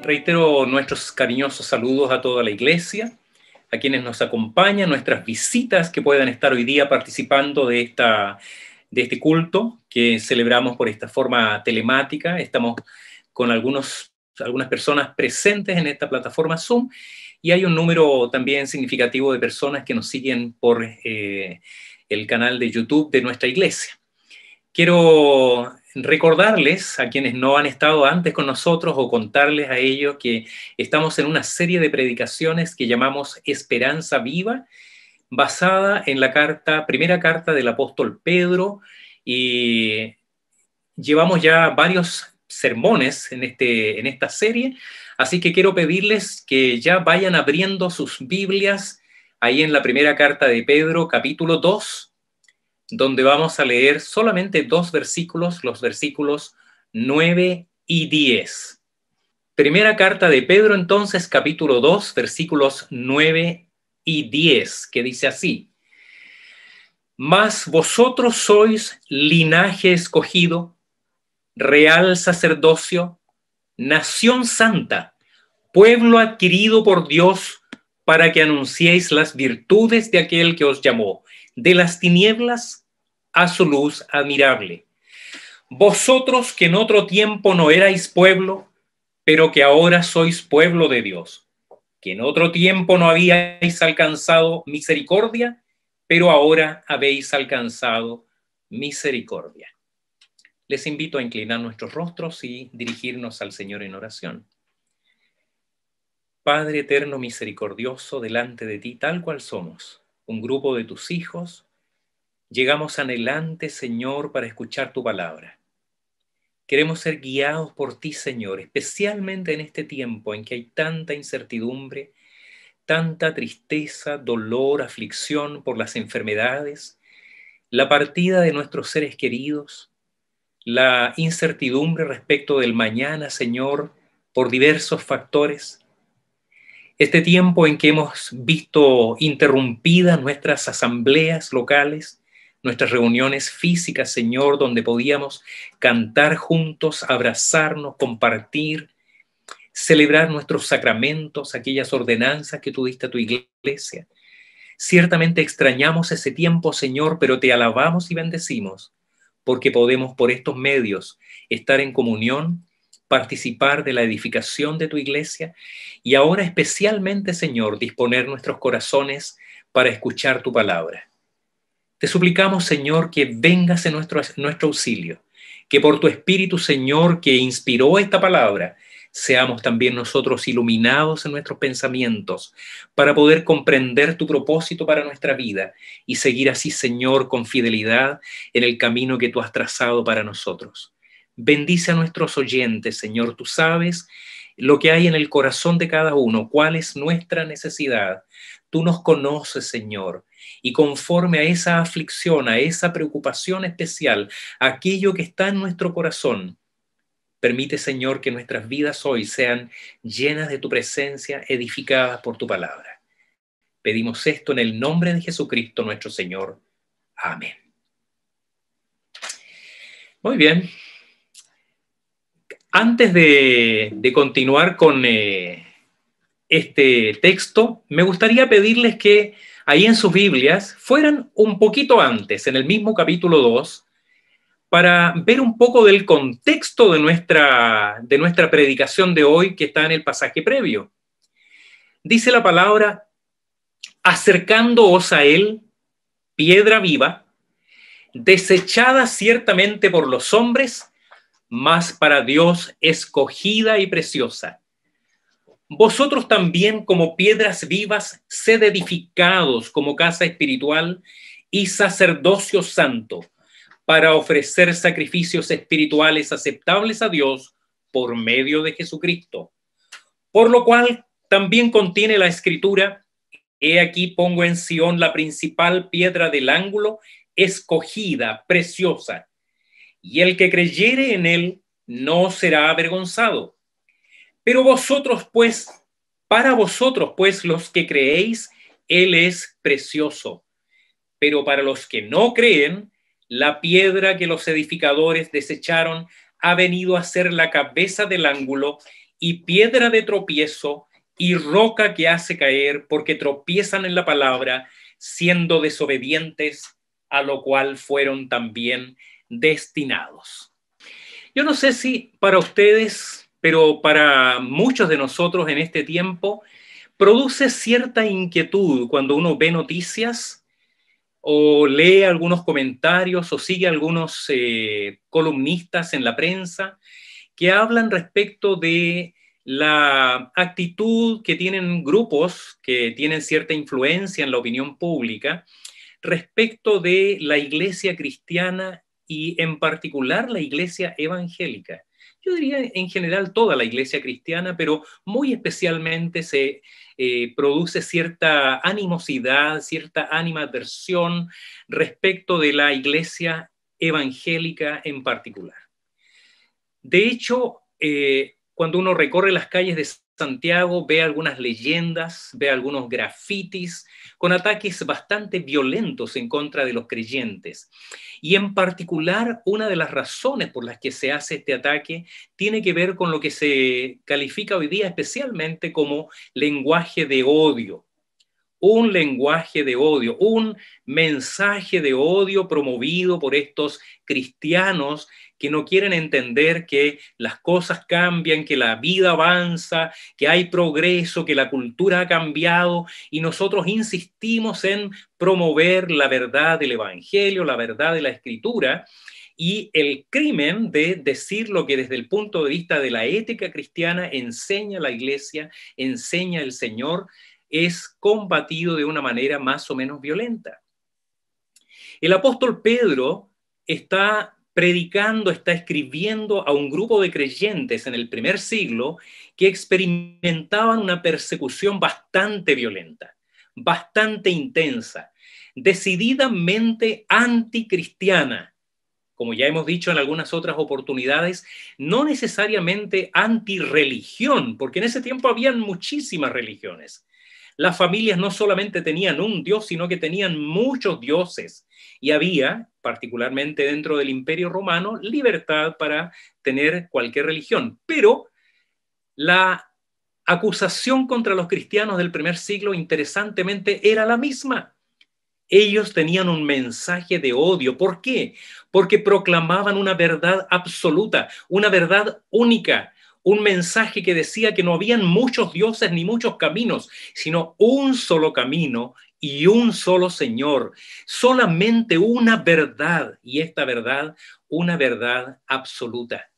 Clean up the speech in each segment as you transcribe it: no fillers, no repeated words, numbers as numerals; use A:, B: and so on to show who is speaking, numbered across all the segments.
A: Reitero nuestros cariñosos saludos a toda la iglesia, a quienes nos acompañan, nuestras visitas que puedan estar hoy día participando de este culto que celebramos por esta forma telemática. Estamos con algunas personas presentes en esta plataforma Zoom y hay un número también significativo de personas que nos siguen por el canal de YouTube de nuestra iglesia. Quiero recordarles a quienes no han estado antes con nosotros o contarles a ellos que estamos en una serie de predicaciones que llamamos Esperanza Viva, basada en la primera carta del apóstol Pedro, y llevamos ya varios sermones en esta serie, así que quiero pedirles que ya vayan abriendo sus Biblias ahí en la primera carta de Pedro, capítulo 2, donde vamos a leer solamente dos versículos, los versículos 9 y 10. Primera carta de Pedro, entonces, capítulo 2, versículos 9 y 10, que dice así: Mas vosotros sois linaje escogido, real sacerdocio, nación santa, pueblo adquirido por Dios, para que anunciéis las virtudes de aquel que os llamó de las tinieblas a su luz admirable. Vosotros que en otro tiempo no erais pueblo, pero que ahora sois pueblo de Dios, que en otro tiempo no habíais alcanzado misericordia, pero ahora habéis alcanzado misericordia. Les invito a inclinar nuestros rostros y dirigirnos al Señor en oración. Padre eterno misericordioso, delante de ti, tal cual somos, un grupo de tus hijos, llegamos anhelante, Señor, para escuchar tu palabra. Queremos ser guiados por ti, Señor, especialmente en este tiempo en que hay tanta incertidumbre, tanta tristeza, dolor, aflicción por las enfermedades, la partida de nuestros seres queridos, la incertidumbre respecto del mañana, Señor, por diversos factores. Este tiempo en que hemos visto interrumpidas nuestras asambleas locales, nuestras reuniones físicas, Señor, donde podíamos cantar juntos, abrazarnos, compartir, celebrar nuestros sacramentos, aquellas ordenanzas que tú diste a tu iglesia. Ciertamente extrañamos ese tiempo, Señor, pero te alabamos y bendecimos, porque podemos por estos medios estar en comunión, participar de la edificación de tu iglesia y ahora especialmente, Señor, disponer nuestros corazones para escuchar tu palabra. Te suplicamos, Señor, que vengas en nuestro auxilio, que por tu Espíritu, Señor, que inspiró esta palabra, seamos también nosotros iluminados en nuestros pensamientos para poder comprender tu propósito para nuestra vida y seguir así, Señor, con fidelidad en el camino que tú has trazado para nosotros. Bendice a nuestros oyentes, Señor. Tú sabes lo que hay en el corazón de cada uno, cuál es nuestra necesidad. Tú nos conoces, Señor, y conforme a esa aflicción, a esa preocupación especial, aquello que está en nuestro corazón, permite, Señor, que nuestras vidas hoy sean llenas de tu presencia, edificadas por tu palabra. Pedimos esto en el nombre de Jesucristo, nuestro Señor. Amén. Muy bien. Antes de continuar con este texto, me gustaría pedirles que ahí en sus Biblias fueran un poquito antes, en el mismo capítulo 2, para ver un poco del contexto de nuestra predicación de hoy, que está en el pasaje previo. Dice la palabra: acercándoos a él, piedra viva, desechada ciertamente por los hombres, mas para Dios escogida y preciosa. Vosotros también, como piedras vivas, sed edificados como casa espiritual y sacerdocio santo, para ofrecer sacrificios espirituales aceptables a Dios por medio de Jesucristo. Por lo cual también contiene la Escritura: he aquí pongo en Sión la principal piedra del ángulo, escogida, preciosa, y el que creyere en él no será avergonzado. Pero vosotros, pues, para vosotros, pues, los que creéis, él es precioso. Pero para los que no creen, la piedra que los edificadores desecharon ha venido a ser la cabeza del ángulo, y piedra de tropiezo y roca que hace caer, porque tropiezan en la palabra, siendo desobedientes, a lo cual fueron también destinados. Yo no sé si para ustedes, pero para muchos de nosotros en este tiempo, produce cierta inquietud cuando uno ve noticias o lee algunos comentarios o sigue algunos columnistas en la prensa que hablan respecto de la actitud que tienen grupos que tienen cierta influencia en la opinión pública respecto de la iglesia cristiana y en particular la iglesia evangélica. Yo diría en general toda la iglesia cristiana, pero muy especialmente se produce cierta animosidad, cierta animadversión respecto de la iglesia evangélica en particular. De hecho, cuando uno recorre las calles de Santiago, ve algunas leyendas, ve algunos grafitis con ataques bastante violentos en contra de los creyentes. Y en particular, una de las razones por las que se hace este ataque tiene que ver con lo que se califica hoy día especialmente como lenguaje de odio. Un lenguaje de odio, un mensaje de odio promovido por estos cristianos que no quieren entender que las cosas cambian, que la vida avanza, que hay progreso, que la cultura ha cambiado y nosotros insistimos en promover la verdad del Evangelio, la verdad de la Escritura y el crimen de decir lo que desde el punto de vista de la ética cristiana enseña la Iglesia, enseña el Señor, es combatido de una manera más o menos violenta. El apóstol Pedro está predicando, está escribiendo a un grupo de creyentes en el primer siglo que experimentaban una persecución bastante violenta, bastante intensa, decididamente anticristiana, como ya hemos dicho en algunas otras oportunidades, no necesariamente antirreligión, porque en ese tiempo habían muchísimas religiones. Las familias no solamente tenían un dios, sino que tenían muchos dioses. Y había, particularmente dentro del Imperio Romano, libertad para tener cualquier religión. Pero la acusación contra los cristianos del primer siglo, interesantemente, era la misma. Ellos tenían un mensaje de odio. ¿Por qué? Porque proclamaban una verdad absoluta, una verdad única, un mensaje que decía que no habían muchos dioses ni muchos caminos, sino un solo camino y un solo Señor, solamente una verdad, y esta verdad, una verdad absoluta.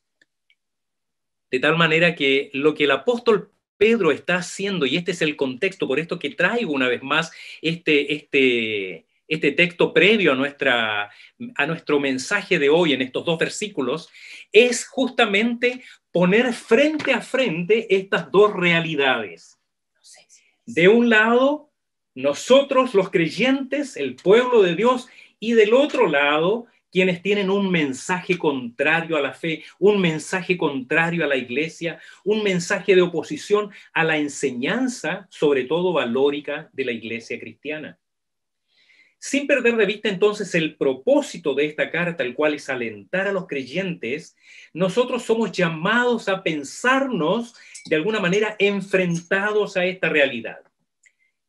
A: De tal manera que lo que el apóstol Pedro está haciendo, y este es el contexto, por esto que traigo una vez más este texto previo a nuestro mensaje de hoy en estos dos versículos, es justamente poner frente a frente estas dos realidades. De un lado, nosotros los creyentes, el pueblo de Dios, y del otro lado, quienes tienen un mensaje contrario a la fe, un mensaje contrario a la iglesia, un mensaje de oposición a la enseñanza, sobre todo valórica, de la iglesia cristiana. Sin perder de vista entonces el propósito de esta carta, el cual es alentar a los creyentes, nosotros somos llamados a pensarnos de alguna manera enfrentados a esta realidad.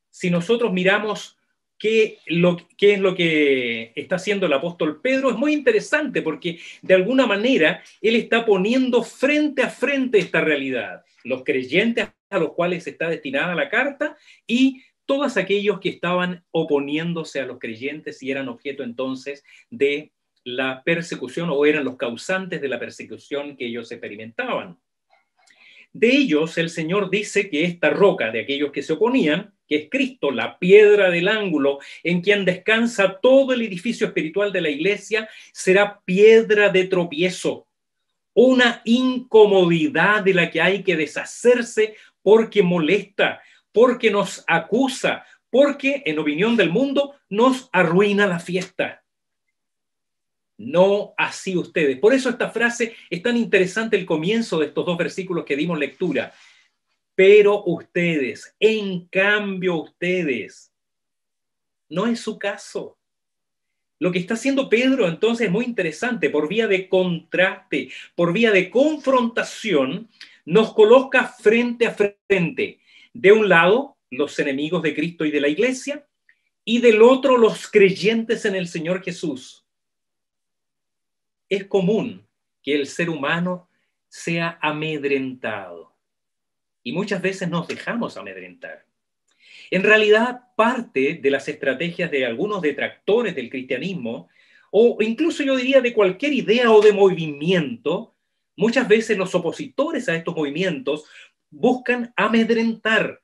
A: Si nosotros miramos qué es lo que está haciendo el apóstol Pedro, es muy interesante porque de alguna manera él está poniendo frente a frente esta realidad. Los creyentes a los cuales está destinada la carta y todos aquellos que estaban oponiéndose a los creyentes y eran objeto entonces de la persecución o eran los causantes de la persecución que ellos experimentaban. De ellos, el Señor dice que esta roca de aquellos que se oponían, que es Cristo, la piedra del ángulo, en quien descansa todo el edificio espiritual de la iglesia, será piedra de tropiezo, una incomodidad de la que hay que deshacerse porque molesta, porque nos acusa, porque, en opinión del mundo, nos arruina la fiesta. No así ustedes. Por eso esta frase es tan interesante, el comienzo de estos dos versículos que dimos lectura. Pero ustedes, en cambio ustedes, no es su caso. Lo que está haciendo Pedro entonces es muy interesante, por vía de contraste, por vía de confrontación, nos coloca frente a frente. De un lado, los enemigos de Cristo y de la iglesia, y del otro, los creyentes en el Señor Jesús. Es común que el ser humano sea amedrentado, y muchas veces nos dejamos amedrentar. En realidad, parte de las estrategias de algunos detractores del cristianismo, o incluso yo diría de cualquier idea o de movimiento, muchas veces los opositores a estos movimientos buscan amedrentar,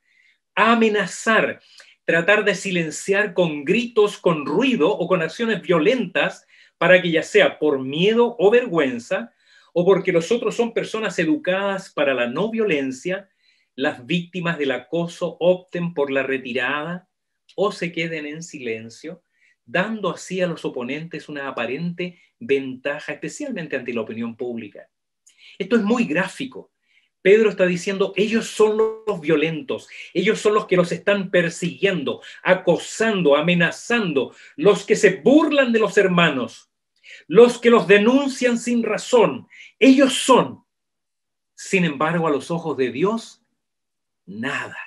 A: amenazar, tratar de silenciar con gritos, con ruido o con acciones violentas para que ya sea por miedo o vergüenza o porque los otros son personas educadas para la no violencia, las víctimas del acoso opten por la retirada o se queden en silencio, dando así a los oponentes una aparente ventaja, especialmente ante la opinión pública. Esto es muy gráfico. Pedro está diciendo, ellos son los violentos, ellos son los que los están persiguiendo, acosando, amenazando, los que se burlan de los hermanos, los que los denuncian sin razón. Ellos son, sin embargo, a los ojos de Dios, nada.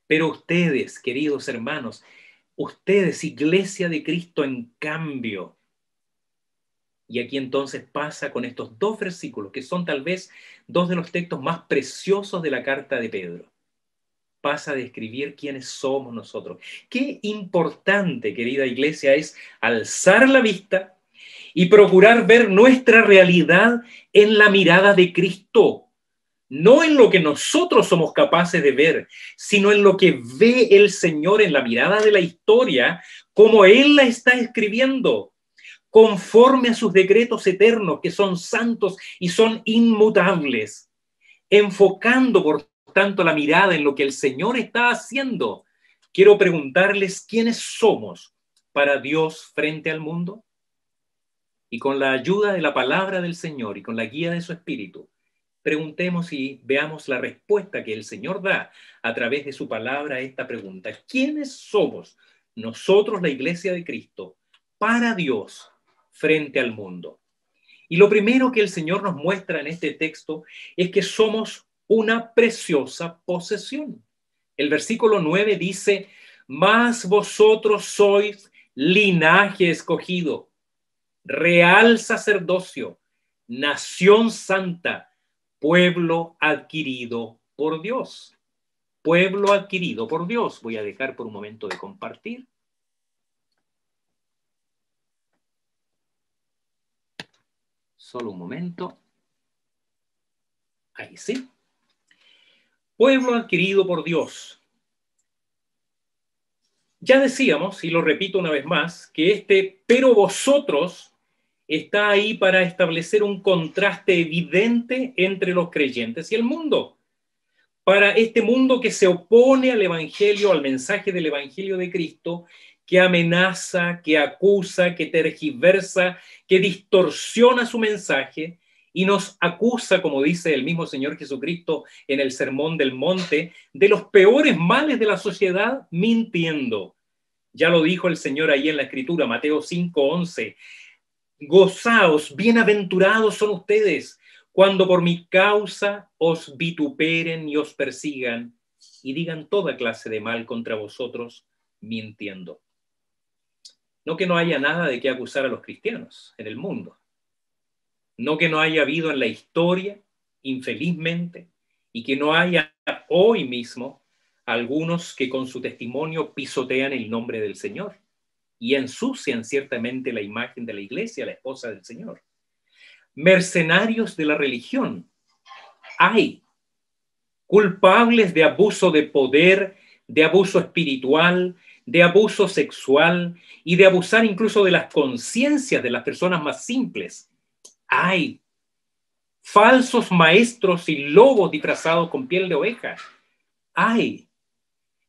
A: Pero ustedes, queridos hermanos, ustedes, Iglesia de Cristo, en cambio, y aquí entonces pasa con estos dos versículos, que son tal vez dos de los textos más preciosos de la carta de Pedro. Pasa a describir quiénes somos nosotros. Qué importante, querida iglesia, es alzar la vista y procurar ver nuestra realidad en la mirada de Cristo. No en lo que nosotros somos capaces de ver, sino en lo que ve el Señor en la mirada de la historia, como Él la está escribiendo, conforme a sus decretos eternos, que son santos y son inmutables, enfocando, por tanto, la mirada en lo que el Señor está haciendo. Quiero preguntarles quiénes somos para Dios frente al mundo. Y con la ayuda de la palabra del Señor y con la guía de su Espíritu, preguntemos y veamos la respuesta que el Señor da a través de su palabra a esta pregunta. ¿Quiénes somos nosotros, la Iglesia de Cristo, para Dios frente al mundo? Y lo primero que el Señor nos muestra en este texto es que somos una preciosa posesión. El versículo 9 dice, mas vosotros sois linaje escogido, real sacerdocio, nación santa, pueblo adquirido por Dios. Pueblo adquirido por Dios. Voy a dejar por un momento de compartir. Solo un momento. Ahí sí. Pueblo adquirido por Dios. Ya decíamos, y lo repito una vez más, que este pero vosotros está ahí para establecer un contraste evidente entre los creyentes y el mundo. Para este mundo que se opone al Evangelio, al mensaje del Evangelio de Cristo, que amenaza, que acusa, que tergiversa, que distorsiona su mensaje y nos acusa, como dice el mismo Señor Jesucristo en el Sermón del Monte, de los peores males de la sociedad, mintiendo. Ya lo dijo el Señor ahí en la Escritura, Mateo 5:11. Gozaos, bienaventurados son ustedes, cuando por mi causa os vituperen y os persigan y digan toda clase de mal contra vosotros, mintiendo. No que no haya nada de qué acusar a los cristianos en el mundo. No que no haya habido en la historia, infelizmente, y que no haya hoy mismo algunos que con su testimonio pisotean el nombre del Señor y ensucian ciertamente la imagen de la iglesia, la esposa del Señor. Mercenarios de la religión. Hay culpables de abuso de poder, de abuso espiritual, de abuso sexual y de abusar incluso de las conciencias de las personas más simples. Hay falsos maestros y lobos disfrazados con piel de oveja. Hay.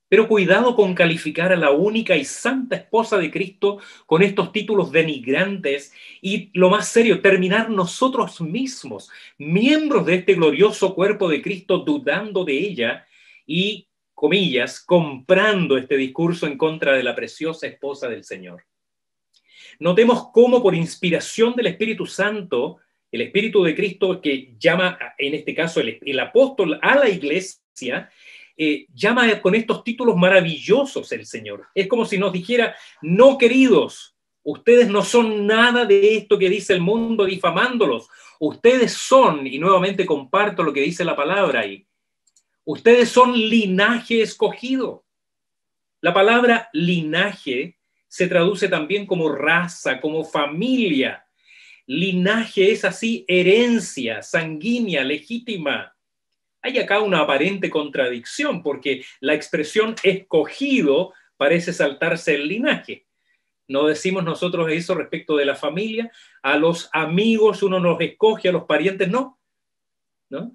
A: Pero cuidado con calificar a la única y santa esposa de Cristo con estos títulos denigrantes y, lo más serio, terminar nosotros mismos, miembros de este glorioso cuerpo de Cristo, dudando de ella y, comillas, comprando este discurso en contra de la preciosa esposa del Señor. Notemos cómo por inspiración del Espíritu Santo, el Espíritu de Cristo que llama, en este caso, el apóstol a la iglesia, llama con estos títulos maravillosos el Señor. Es como si nos dijera: no, queridos, ustedes no son nada de esto que dice el mundo difamándolos. Ustedes son, y nuevamente comparto lo que dice la palabra ahí, ustedes son linaje escogido. La palabra linaje se traduce también como raza, como familia. Linaje es así, herencia sanguínea, legítima. Hay acá una aparente contradicción porque la expresión escogido parece saltarse el linaje. No decimos nosotros eso respecto de la familia. A los amigos uno los escoge, a los parientes no. ¿No?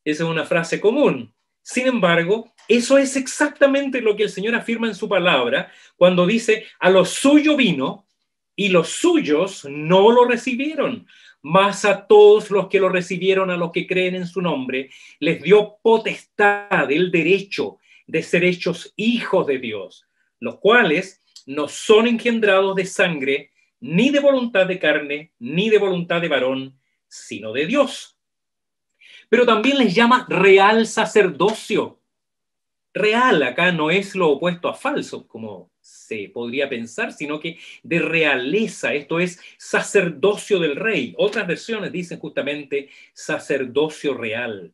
A: Esa es una frase común. Sin embargo, eso es exactamente lo que el Señor afirma en su palabra cuando dice: a lo suyo vino y los suyos no lo recibieron, mas a todos los que lo recibieron, a los que creen en su nombre, les dio potestad, el derecho de ser hechos hijos de Dios, los cuales no son engendrados de sangre, ni de voluntad de carne, ni de voluntad de varón, sino de Dios. Pero también les llama real sacerdocio. Real acá no es lo opuesto a falso, como se podría pensar, sino que de realeza, esto es sacerdocio del rey. Otras versiones dicen justamente sacerdocio real,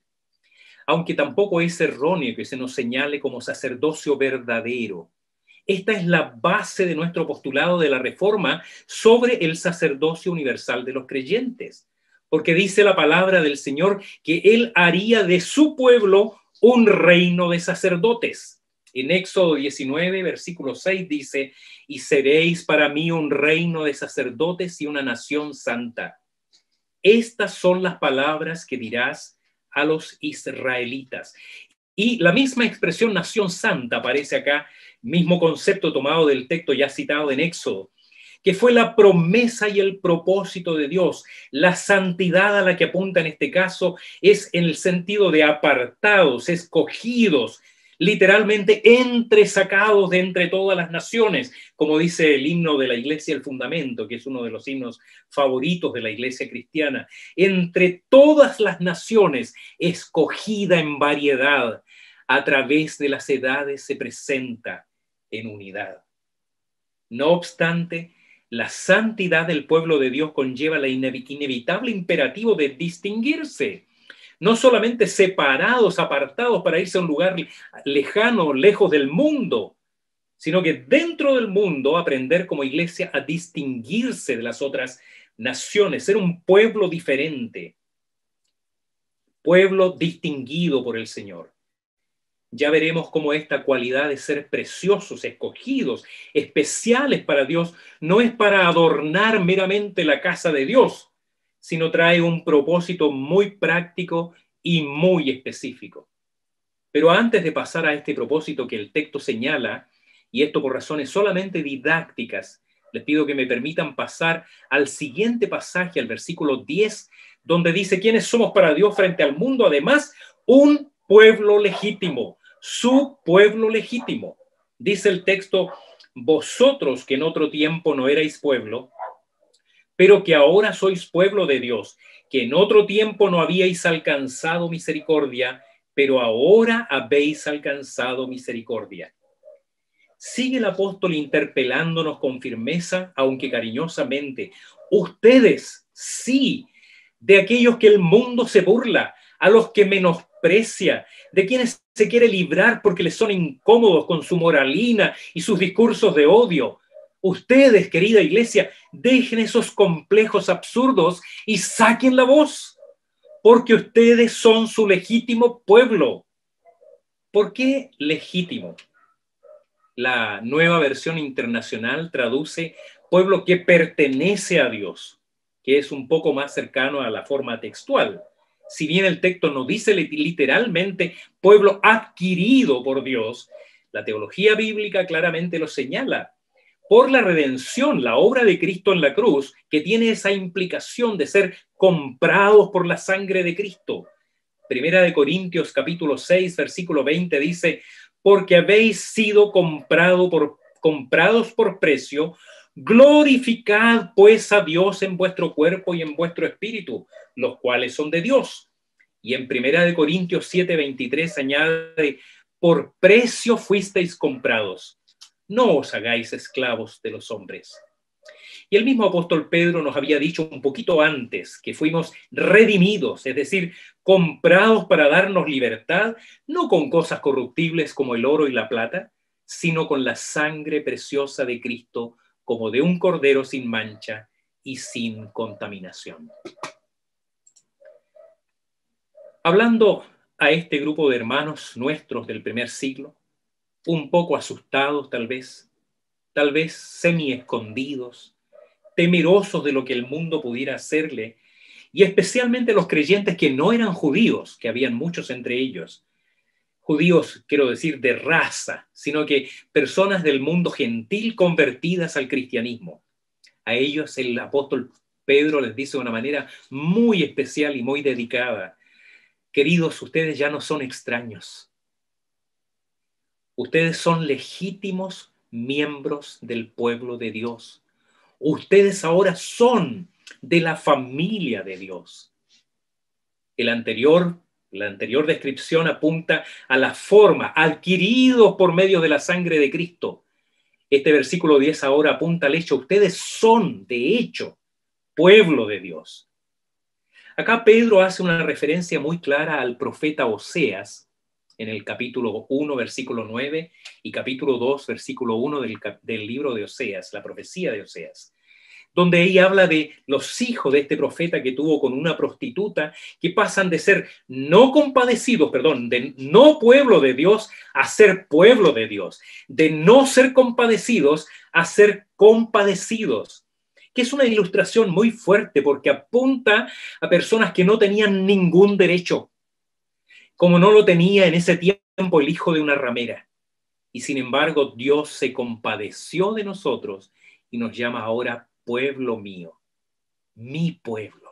A: aunque tampoco es erróneo que se nos señale como sacerdocio verdadero. Esta es la base de nuestro postulado de la Reforma sobre el sacerdocio universal de los creyentes, porque dice la palabra del Señor que Él haría de su pueblo un reino de sacerdotes. En Éxodo 19, versículo 6 dice: y seréis para mí un reino de sacerdotes y una nación santa. Estas son las palabras que dirás a los israelitas. Y la misma expresión nación santa aparece acá, mismo concepto tomado del texto ya citado en Éxodo, que fue la promesa y el propósito de Dios. La santidad a la que apunta en este caso es en el sentido de apartados, escogidos, literalmente entresacados de entre todas las naciones, como dice el himno de la Iglesia, el Fundamento, que es uno de los himnos favoritos de la Iglesia cristiana. Entre todas las naciones, escogida en variedad, a través de las edades se presenta en unidad. No obstante, la santidad del pueblo de Dios conlleva el inevitable imperativo de distinguirse, no solamente separados, apartados para irse a un lugar lejano, lejos del mundo, sino que dentro del mundo aprender como iglesia a distinguirse de las otras naciones, ser un pueblo diferente, pueblo distinguido por el Señor. Ya veremos cómo esta cualidad de ser preciosos, escogidos, especiales para Dios, no es para adornar meramente la casa de Dios, sino trae un propósito muy práctico y muy específico. Pero antes de pasar a este propósito que el texto señala, y esto por razones solamente didácticas, les pido que me permitan pasar al siguiente pasaje, al versículo 10, donde dice: ¿quiénes somos para Dios frente al mundo? Además, un pueblo legítimo, su pueblo legítimo. Dice el texto: vosotros que en otro tiempo no erais pueblo, pero que ahora sois pueblo de Dios, que en otro tiempo no habíais alcanzado misericordia, pero ahora habéis alcanzado misericordia. Sigue el apóstol interpelándonos con firmeza, aunque cariñosamente. Ustedes, sí, de aquellos que el mundo se burla, a los que menosprecia, de quienes se quiere librar porque les son incómodos con su moralina y sus discursos de odio. Ustedes, querida iglesia, dejen esos complejos absurdos y saquen la voz, porque ustedes son su legítimo pueblo. ¿Por qué legítimo? La Nueva Versión Internacional traduce pueblo que pertenece a Dios, que es un poco más cercano a la forma textual. Si bien el texto no dice literalmente pueblo adquirido por Dios, la teología bíblica claramente lo señala. Por la redención, la obra de Cristo en la cruz, que tiene esa implicación de ser comprados por la sangre de Cristo. Primera de Corintios capítulo 6, versículo 20 dice: porque habéis sido comprados por precio, Glorificad pues a Dios en vuestro cuerpo y en vuestro espíritu, los cuales son de Dios. Y en 1 Corintios 7:23 añade, por precio fuisteis comprados. No os hagáis esclavos de los hombres. Y el mismo apóstol Pedro nos había dicho un poquito antes que fuimos redimidos, es decir, comprados para darnos libertad, no con cosas corruptibles como el oro y la plata, sino con la sangre preciosa de Cristo, como de un cordero sin mancha y sin contaminación. Hablando a este grupo de hermanos nuestros del primer siglo, un poco asustados tal vez semi escondidos, temerosos de lo que el mundo pudiera hacerle, y especialmente los creyentes que no eran judíos, que habían muchos entre ellos, judíos, quiero decir, de raza, sino que personas del mundo gentil convertidas al cristianismo. A ellos el apóstol Pedro les dice de una manera muy especial y muy dedicada: queridos, ustedes ya no son extraños. Ustedes son legítimos miembros del pueblo de Dios. Ustedes ahora son de la familia de Dios. La anterior descripción apunta a la forma, adquiridos por medio de la sangre de Cristo. Este versículo 10 ahora apunta al hecho: ustedes son, de hecho, pueblo de Dios. Acá Pedro hace una referencia muy clara al profeta Oseas, en el capítulo 1, versículo 9, y capítulo 2, versículo 1 del libro de Oseas, la profecía de Oseas, donde ahí habla de los hijos de este profeta que tuvo con una prostituta, que pasan de ser no compadecidos, de no pueblo de Dios a ser pueblo de Dios, de no ser compadecidos a ser compadecidos, que es una ilustración muy fuerte porque apunta a personas que no tenían ningún derecho, como no lo tenía en ese tiempo el hijo de una ramera. Y sin embargo, Dios se compadeció de nosotros y nos llama ahora pueblo mío, mi pueblo.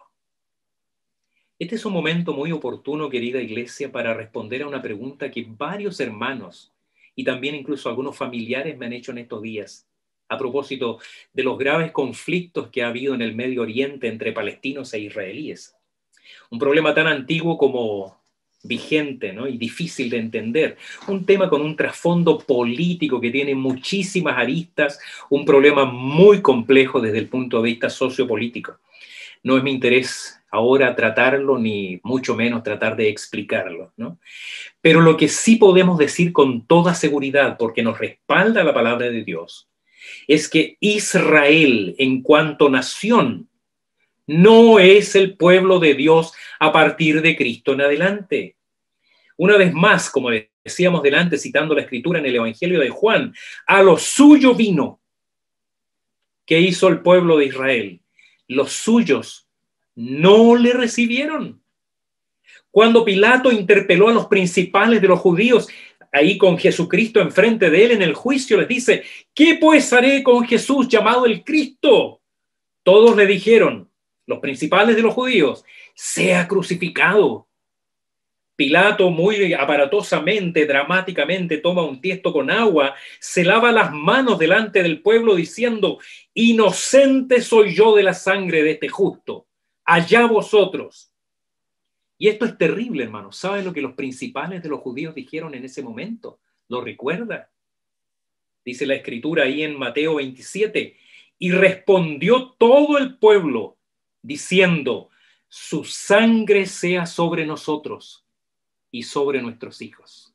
A: Este es un momento muy oportuno, querida iglesia, para responder a una pregunta que varios hermanos y también incluso algunos familiares me han hecho en estos días, a propósito de los graves conflictos que ha habido en el Medio Oriente entre palestinos e israelíes. Un problema tan antiguo como vigente, ¿no? Y difícil de entender. Un tema con un trasfondo político que tiene muchísimas aristas, un problema muy complejo desde el punto de vista sociopolítico. No es mi interés ahora tratarlo, ni mucho menos tratar de explicarlo, ¿no? Pero lo que sí podemos decir con toda seguridad, porque nos respalda la palabra de Dios, es que Israel, en cuanto nación, no es el pueblo de Dios a partir de Cristo en adelante. Una vez más, como decíamos delante, citando la escritura en el Evangelio de Juan, a lo suyo vino. ¿Qué hizo el pueblo de Israel? Los suyos no le recibieron. Cuando Pilato interpeló a los principales de los judíos, ahí con Jesucristo enfrente de él en el juicio, les dice: ¿qué pues haré con Jesús llamado el Cristo? Todos le dijeron, los principales de los judíos: sea crucificado. Pilato muy aparatosamente, dramáticamente, toma un tiesto con agua, se lava las manos delante del pueblo diciendo: inocente soy yo de la sangre de este justo, allá vosotros. Y esto es terrible, hermanos. ¿Saben lo que los principales de los judíos dijeron en ese momento? ¿Lo recuerda? Dice la escritura ahí en Mateo 27, y respondió todo el pueblo diciendo: su sangre sea sobre nosotros y sobre nuestros hijos.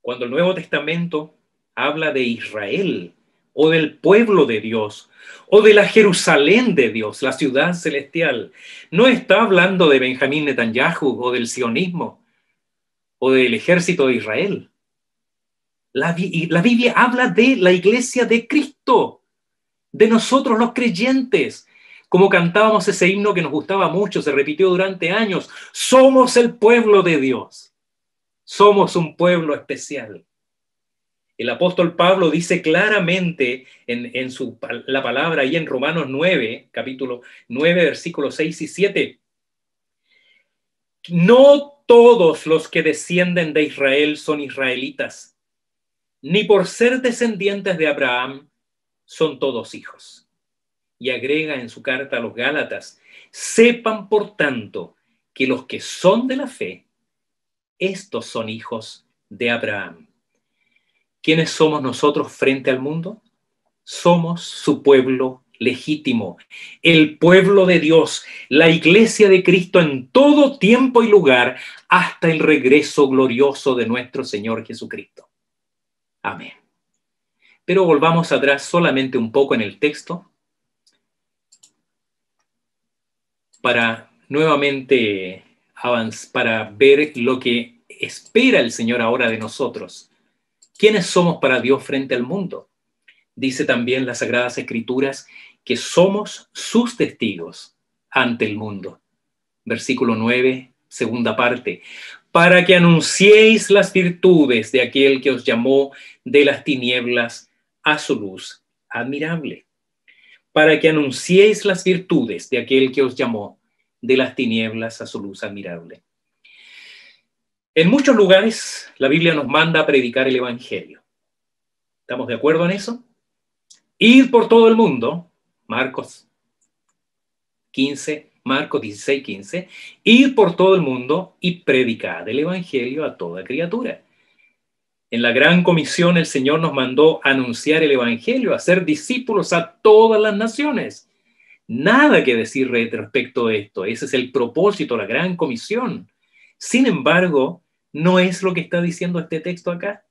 A: Cuando el Nuevo Testamento habla de Israel o del pueblo de Dios o de la Jerusalén de Dios, la ciudad celestial, no está hablando de Benjamín Netanyahu o del sionismo o del ejército de Israel. La Biblia habla de la iglesia de Cristo, de nosotros los creyentes. Como cantábamos ese himno que nos gustaba mucho, se repitió durante años: somos el pueblo de Dios, somos un pueblo especial. El apóstol Pablo dice claramente en la palabra ahí en Romanos 9, capítulo 9, versículos 6 y 7, no todos los que descienden de Israel son israelitas, ni por ser descendientes de Abraham son todos hijos. Y agrega en su carta a los Gálatas, sepan por tanto que los que son de la fe, estos son hijos de Abraham. ¿Quiénes somos nosotros frente al mundo? Somos su pueblo legítimo, el pueblo de Dios, la iglesia de Cristo en todo tiempo y lugar, hasta el regreso glorioso de nuestro Señor Jesucristo. Amén. Pero volvamos atrás solamente un poco en el texto para nuevamente para ver lo que espera el Señor ahora de nosotros. ¿Quiénes somos para Dios frente al mundo? Dice también las Sagradas Escrituras que somos sus testigos ante el mundo. Versículo 9, segunda parte. Para que anunciéis las virtudes de aquel que os llamó de las tinieblas a su luz admirable. Para que anunciéis las virtudes de aquel que os llamó de las tinieblas a su luz admirable. En muchos lugares la Biblia nos manda a predicar el Evangelio. ¿Estamos de acuerdo en eso? Ir por todo el mundo, Marcos 16, 15, ir por todo el mundo y predicar el Evangelio a toda criatura. En la gran comisión el Señor nos mandó a anunciar el Evangelio, a ser discípulos a todas las naciones. Nada que decir respecto a esto. Ese es el propósito, la gran comisión. Sin embargo, no es lo que está diciendo este texto acá.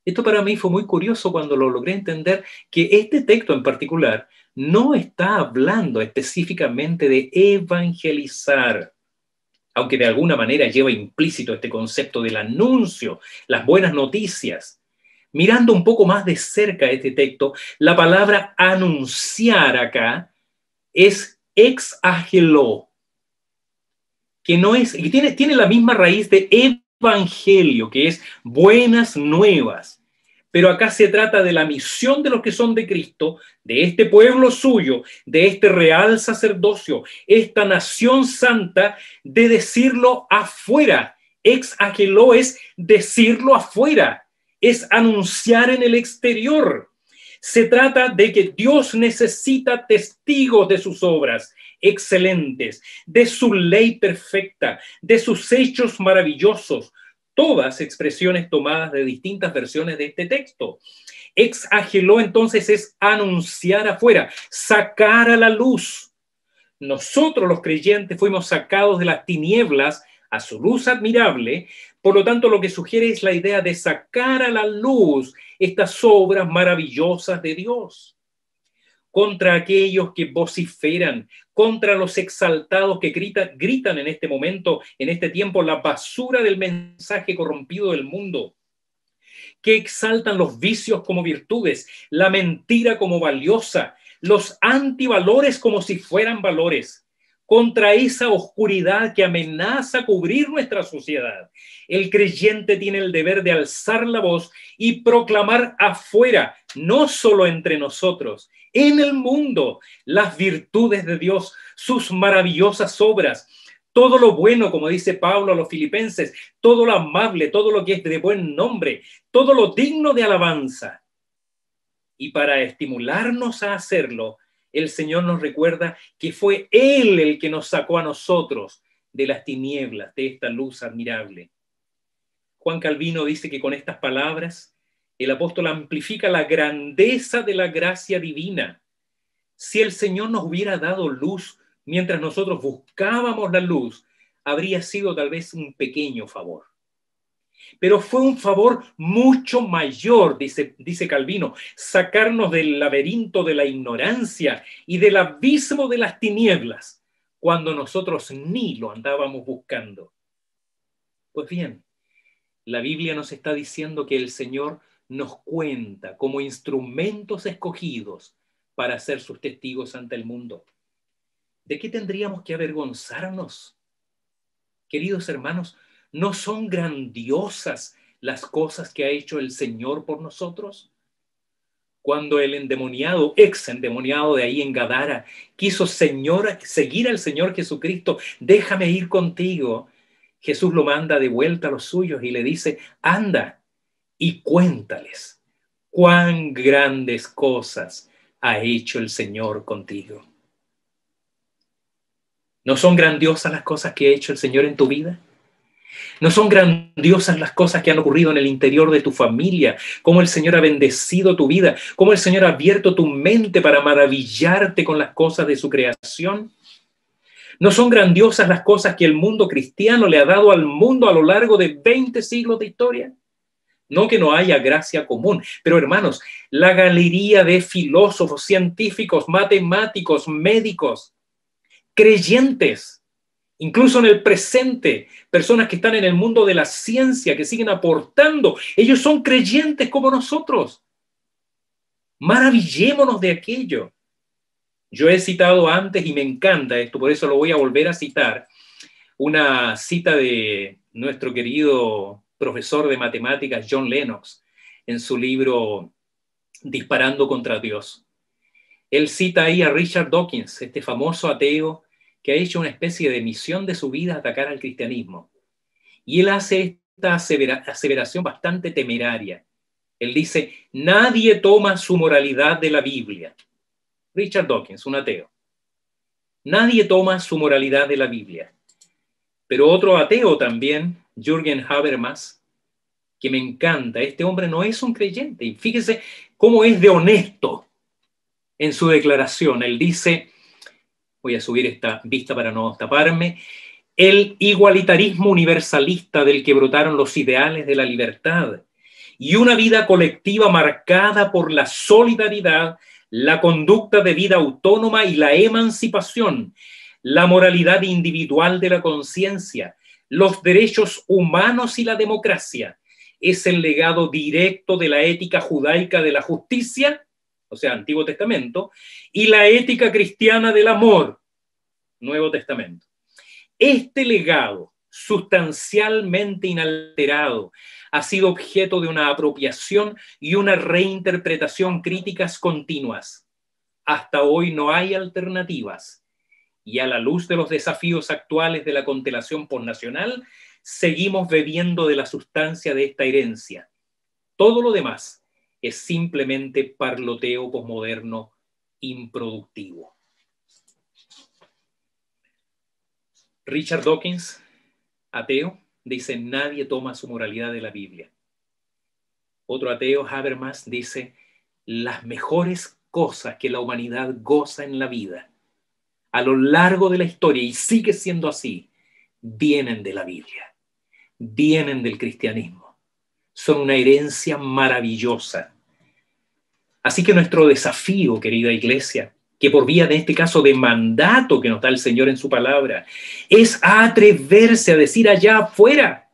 A: Esto para mí fue muy curioso cuando lo logré entender, que este texto en particular no está hablando específicamente de evangelizar, aunque de alguna manera lleva implícito este concepto del anuncio, las buenas noticias. Mirando un poco más de cerca este texto, la palabra anunciar acá es exagelo, que no es, y tiene la misma raíz de evangelio, que es buenas nuevas. Pero acá se trata de la misión de los que son de Cristo, de este pueblo suyo, de este real sacerdocio, esta nación santa, de decirlo afuera. Exagelo es decirlo afuera, es anunciar en el exterior. Se trata de que Dios necesita testigos de sus obras excelentes, de su ley perfecta, de sus hechos maravillosos, todas expresiones tomadas de distintas versiones de este texto. Exagelo entonces es anunciar afuera, sacar a la luz. Nosotros los creyentes fuimos sacados de las tinieblas a su luz admirable, por lo tanto lo que sugiere es la idea de sacar a la luz estas obras maravillosas de Dios. Contra aquellos que vociferan, contra los exaltados que gritan en este momento, en este tiempo, la basura del mensaje corrompido del mundo, que exaltan los vicios como virtudes, la mentira como valiosa, los antivalores como si fueran valores, contra esa oscuridad que amenaza cubrir nuestra sociedad. El creyente tiene el deber de alzar la voz y proclamar afuera, no solo entre nosotros, en el mundo, las virtudes de Dios, sus maravillosas obras, todo lo bueno, como dice Pablo a los filipenses, todo lo amable, todo lo que es de buen nombre, todo lo digno de alabanza. Y para estimularnos a hacerlo, el Señor nos recuerda que fue Él el que nos sacó a nosotros de las tinieblas, de esta luz admirable. Juan Calvino dice que con estas palabras el apóstol amplifica la grandeza de la gracia divina. Si el Señor nos hubiera dado luz mientras nosotros buscábamos la luz, habría sido tal vez un pequeño favor. Pero fue un favor mucho mayor, dice Calvino, sacarnos del laberinto de la ignorancia y del abismo de las tinieblas, cuando nosotros ni lo andábamos buscando. Pues bien, la Biblia nos está diciendo que el Señor nos cuenta como instrumentos escogidos para ser sus testigos ante el mundo. ¿De qué tendríamos que avergonzarnos? Queridos hermanos, ¿no son grandiosas las cosas que ha hecho el Señor por nosotros? Cuando el endemoniado, ex endemoniado de ahí en Gadara, quiso seguir al Señor Jesucristo, déjame ir contigo, Jesús lo manda de vuelta a los suyos y le dice, anda y cuéntales cuán grandes cosas ha hecho el Señor contigo. ¿No son grandiosas las cosas que ha hecho el Señor en tu vida? ¿No son grandiosas las cosas que han ocurrido en el interior de tu familia? ¿Cómo el Señor ha bendecido tu vida? ¿Cómo el Señor ha abierto tu mente para maravillarte con las cosas de su creación? ¿No son grandiosas las cosas que el mundo cristiano le ha dado al mundo a lo largo de 20 siglos de historia? No que no haya gracia común, pero hermanos, la galería de filósofos, científicos, matemáticos, médicos, creyentes, incluso en el presente, personas que están en el mundo de la ciencia, que siguen aportando, ellos son creyentes como nosotros. Maravillémonos de aquello. Yo he citado antes, y me encanta esto, por eso lo voy a volver a citar, una cita de nuestro querido profesor de matemáticas, John Lennox, en su libro Disparando contra Dios. Él cita ahí a Richard Dawkins, este famoso ateo que ha hecho una especie de misión de su vida atacar al cristianismo. Y él hace esta aseveración bastante temeraria. Él dice, nadie toma su moralidad de la Biblia. Richard Dawkins, un ateo. Nadie toma su moralidad de la Biblia. Pero otro ateo también, Jürgen Habermas, que me encanta, este hombre no es un creyente. Y fíjese cómo es de honesto en su declaración. Él dice, voy a subir esta vista para no taparme, el igualitarismo universalista del que brotaron los ideales de la libertad y una vida colectiva marcada por la solidaridad, la conducta de vida autónoma y la emancipación, la moralidad individual de la conciencia, los derechos humanos y la democracia, es el legado directo de la ética judaica de la justicia, o sea, Antiguo Testamento, y la ética cristiana del amor, Nuevo Testamento. Este legado, sustancialmente inalterado, ha sido objeto de una apropiación y una reinterpretación críticas continuas. Hasta hoy no hay alternativas. Y a la luz de los desafíos actuales de la constelación posnacional, seguimos bebiendo de la sustancia de esta herencia. Todo lo demás es simplemente parloteo posmoderno improductivo. Richard Dawkins, ateo, dice, nadie toma su moralidad de la Biblia. Otro ateo, Habermas, dice, las mejores cosas que la humanidad goza en la vida a lo largo de la historia, y sigue siendo así, vienen de la Biblia, vienen del cristianismo. Son una herencia maravillosa. Así que nuestro desafío, querida iglesia, que por vía de este caso de mandato que nos da el Señor en su palabra, es atreverse a decir allá afuera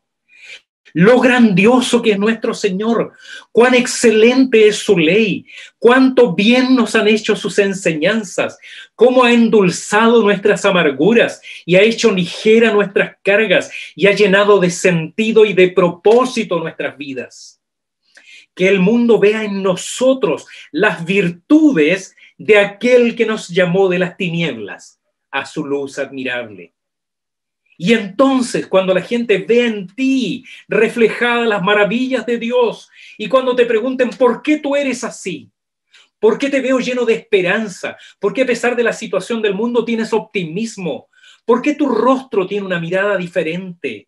A: lo grandioso que es nuestro Señor, cuán excelente es su ley, cuánto bien nos han hecho sus enseñanzas, cómo ha endulzado nuestras amarguras y ha hecho ligera nuestras cargas y ha llenado de sentido y de propósito nuestras vidas. Que el mundo vea en nosotros las virtudes de aquel que nos llamó de las tinieblas a su luz admirable. Y entonces, cuando la gente ve en ti reflejadas las maravillas de Dios, y cuando te pregunten por qué tú eres así, por qué te veo lleno de esperanza, por qué a pesar de la situación del mundo tienes optimismo, por qué tu rostro tiene una mirada diferente,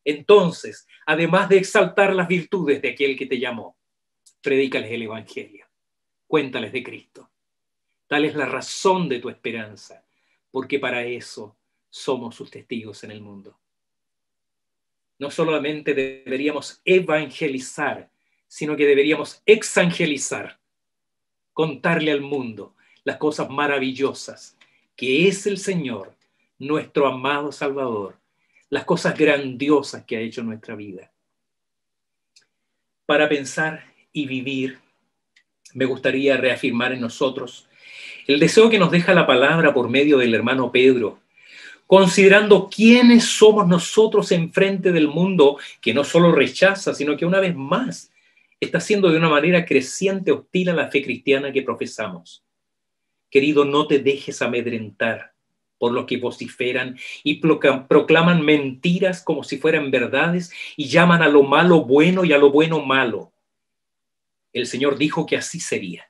A: entonces, además de exaltar las virtudes de aquel que te llamó, predícales el Evangelio, cuéntales de Cristo. Tal es la razón de tu esperanza, porque para eso somos sus testigos en el mundo. No solamente deberíamos evangelizar, sino que deberíamos exangelizar, contarle al mundo las cosas maravillosas que es el Señor, nuestro amado Salvador, las cosas grandiosas que ha hecho en nuestra vida. Para pensar y vivir, me gustaría reafirmar en nosotros el deseo que nos deja la palabra por medio del hermano Pedro, considerando quiénes somos nosotros enfrente del mundo que no solo rechaza, sino que una vez más está siendo de una manera creciente hostil a la fe cristiana que profesamos. Querido, no te dejes amedrentar por los que vociferan y proclaman mentiras como si fueran verdades y llaman a lo malo bueno y a lo bueno malo. el Señor dijo que así sería.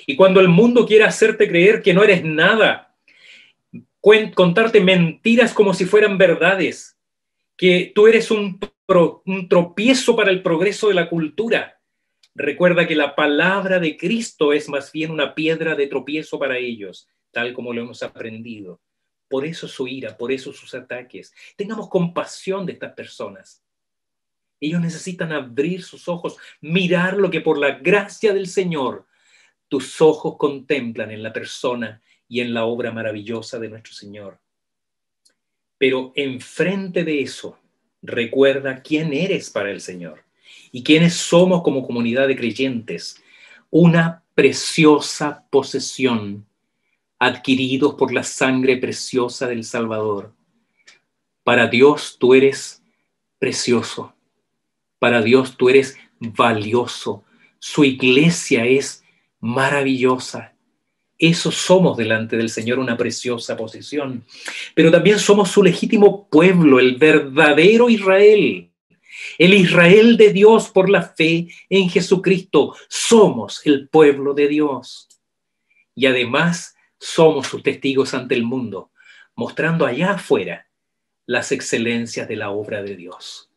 A: Y cuando el mundo quiera hacerte creer que no eres nada, contarte mentiras como si fueran verdades, que tú eres un tropiezo para el progreso de la cultura, recuerda que la palabra de Cristo es más bien una piedra de tropiezo para ellos, tal como lo hemos aprendido. Por eso su ira, por eso sus ataques. Tengamos compasión de estas personas. Ellos necesitan abrir sus ojos, mirar lo que por la gracia del Señor tus ojos contemplan en la persona y en la obra maravillosa de nuestro Señor. Pero enfrente de eso, recuerda quién eres para el Señor y quiénes somos como comunidad de creyentes. Una preciosa posesión, adquiridos por la sangre preciosa del Salvador. Para Dios tú eres precioso. Para Dios tú eres valioso. Su iglesia es maravillosa. Eso somos delante del Señor, una preciosa posesión. Pero también somos su legítimo pueblo, el verdadero Israel. El Israel de Dios por la fe en Jesucristo. Somos el pueblo de Dios. Y además somos sus testigos ante el mundo, mostrando allá afuera las excelencias de la obra de Dios.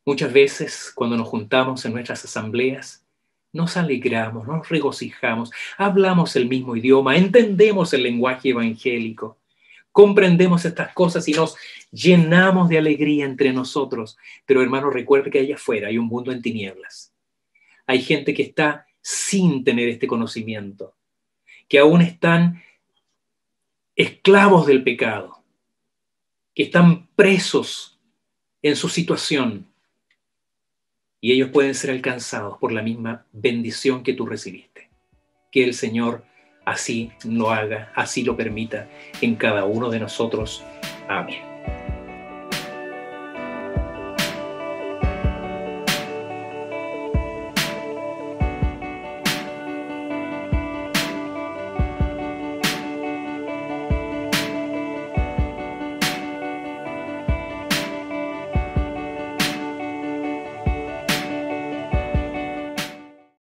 A: Muchas veces, cuando nos juntamos en nuestras asambleas, nos alegramos, nos regocijamos, hablamos el mismo idioma, entendemos el lenguaje evangélico, comprendemos estas cosas y nos llenamos de alegría entre nosotros. Pero, hermano, recuerde que allá afuera hay un mundo en tinieblas. Hay gente que está sin tener este conocimiento, que aún están esclavos del pecado, que están presos en su situación. Y ellos pueden ser alcanzados por la misma bendición que tú recibiste. Que el Señor así lo haga, así lo permita en cada uno de nosotros. Amén.